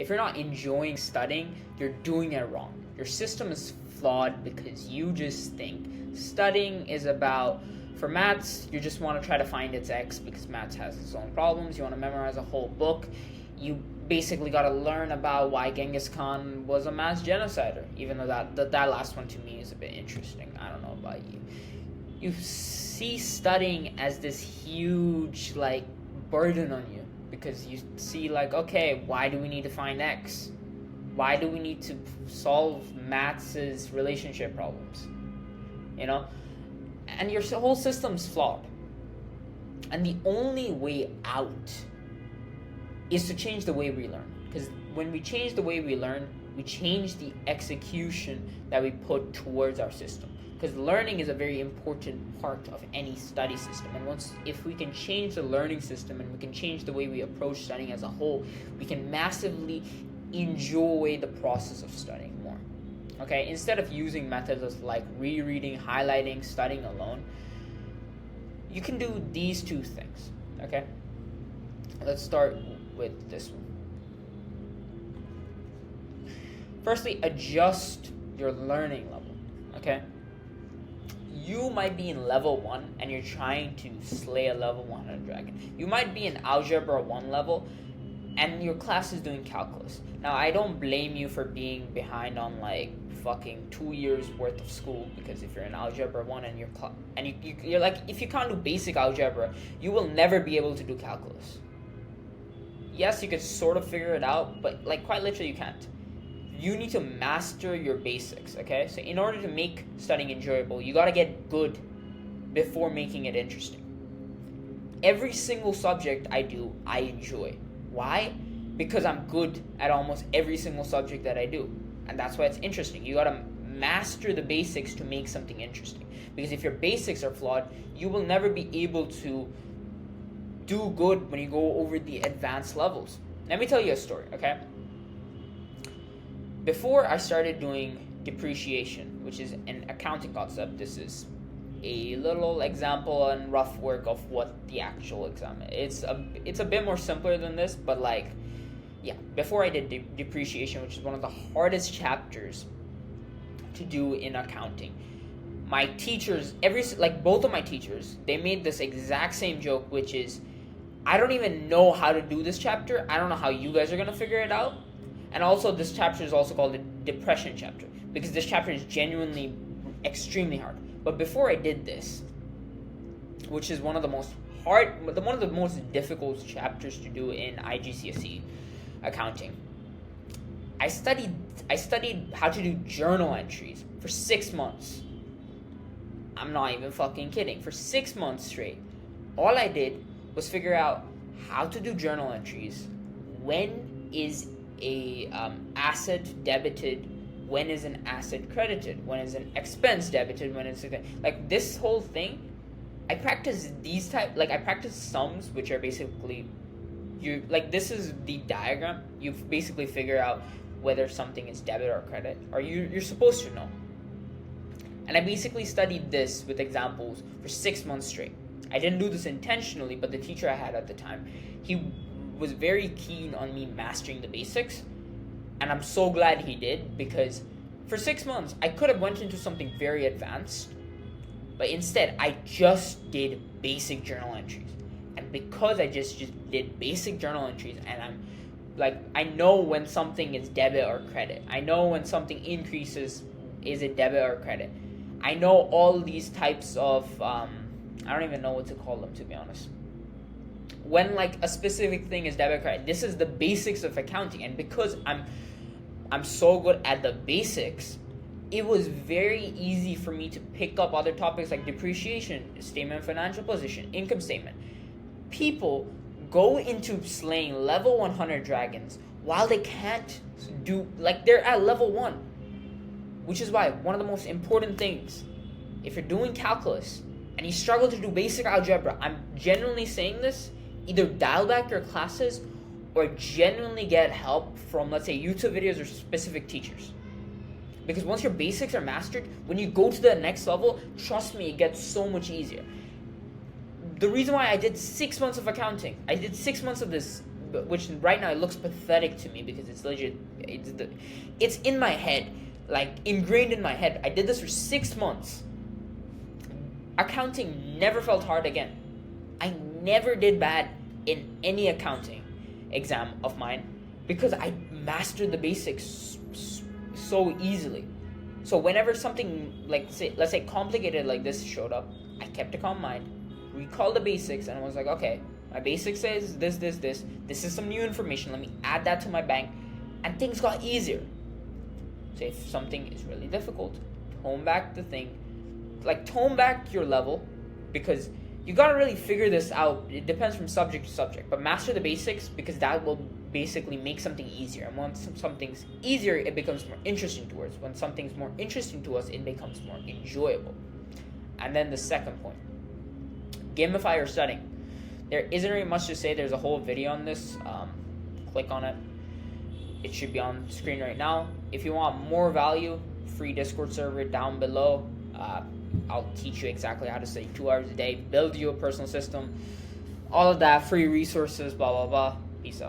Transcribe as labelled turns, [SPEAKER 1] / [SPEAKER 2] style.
[SPEAKER 1] If you're not enjoying studying, you're doing it wrong. Your system is flawed because you just think studying is about, for maths, you just want to try to find its x because maths has its own problems. You want to memorize a whole book. You basically got to learn about why Genghis Khan was a mass genocider, even though that last one to me is a bit interesting. I don't know about you. You see studying as this huge, like, burden on you because you see, like, okay, why do we need to find x? Why do we need to solve maths' relationship problems? You know? And your whole system's flawed. And the only way out is to change the way we learn. Because when we change the way we learn, we change the execution that we put towards our system. Because learning is a very important part of any study system. And if we can change the learning system and we can change the way we approach studying as a whole, we can massively enjoy the process of studying more. Okay, instead of using methods like rereading, highlighting, studying alone, you can do these two things. Okay, let's start with this one. Firstly, adjust your learning level. Okay, you might be in level 1 and you're trying to slay a level 100 dragon. You might be in algebra 1 level and your class is doing calculus. Now, I don't blame you for being behind on like fucking 2 years worth of school, because if you're in algebra 1 and you're like, if you can't do basic algebra, you will never be able to do calculus. Yes, you could sort of figure it out, but like quite literally you can't. You need to master your basics, okay? So in order to make studying enjoyable, you gotta get good before making it interesting. Every single subject I do, I enjoy. Why? Because I'm good at almost every single subject that I do. And that's why it's interesting. You gotta master the basics to make something interesting. Because if your basics are flawed, you will never be able to do good when you go over the advanced levels. Let me tell you a story, okay? Before I started doing depreciation, which is an accounting concept, this is a little example and rough work of what the actual exam is. It's a bit more simpler than this, but like, yeah, before I did depreciation, which is one of the hardest chapters to do in accounting, my teachers, both of my teachers, they made this exact same joke, which is, I don't even know how to do this chapter. I don't know how you guys are going to figure it out. And also, this chapter is also called the depression chapter, because this chapter is genuinely extremely hard. But before I did this, which is one of the most difficult chapters to do in IGCSE accounting, I studied how to do journal entries for 6 months. I'm not even fucking kidding. For 6 months straight, all I did was figure out how to do journal entries. When is a asset debited? When is an asset credited? When is an expense debited? When is it like this whole thing? I practice I practice sums, which are basically this is the diagram. You basically figure out whether something is debit or credit, or you're supposed to know. And I basically studied this with examples for 6 months straight. I didn't do this intentionally, but the teacher I had at the time, he was very keen on me mastering the basics, and I'm so glad he did, because for 6 months I could have went into something very advanced, but instead I just did basic journal entries. And because I just did basic journal entries, and I'm like, I know when something is debit or credit, I know when something increases, is it debit or credit, I know all these types of I don't even know what to call them, to be honest. When like a specific thing is debit or credit, this is the basics of accounting. And because I'm so good at the basics, it was very easy for me to pick up other topics like depreciation, statement of financial position, income statement. People go into slaying level 100 dragons while they can't do, like, they're at level 1. Which is why one of the most important things, if you're doing calculus and you struggle to do basic algebra, I'm genuinely saying this, either dial back your classes or genuinely get help from, let's say, YouTube videos or specific teachers. Because once your basics are mastered, when you go to the next level, trust me, it gets so much easier. The reason why I did 6 months of accounting, I did 6 months of this which right now it looks pathetic to me because it's legit. It's in my head, like ingrained in my head. I did this for 6 months. Accounting never felt hard again. I never did bad in any accounting exam of mine because I mastered the basics so easily. So whenever something like let's say complicated like this showed up, I kept a calm mind, recalled the basics, and I was like, okay, my basic says this. This is some new information. Let me add that to my bank, and things got easier. So if something is really difficult, tone back the thing, like tone back your level, because you gotta really figure this out. It depends from subject to subject, but master the basics because that will basically make something easier. And once something's easier, it becomes more interesting to us. When something's more interesting to us, it becomes more enjoyable. And then the second point, gamify your studying. There isn't really much to say. There's a whole video on this. Click on it. It should be on the screen right now. If you want more value, free Discord server down below. I'll teach you exactly how to study 2 hours a day, build you a personal system, all of that, free resources, blah, blah, blah. Peace out.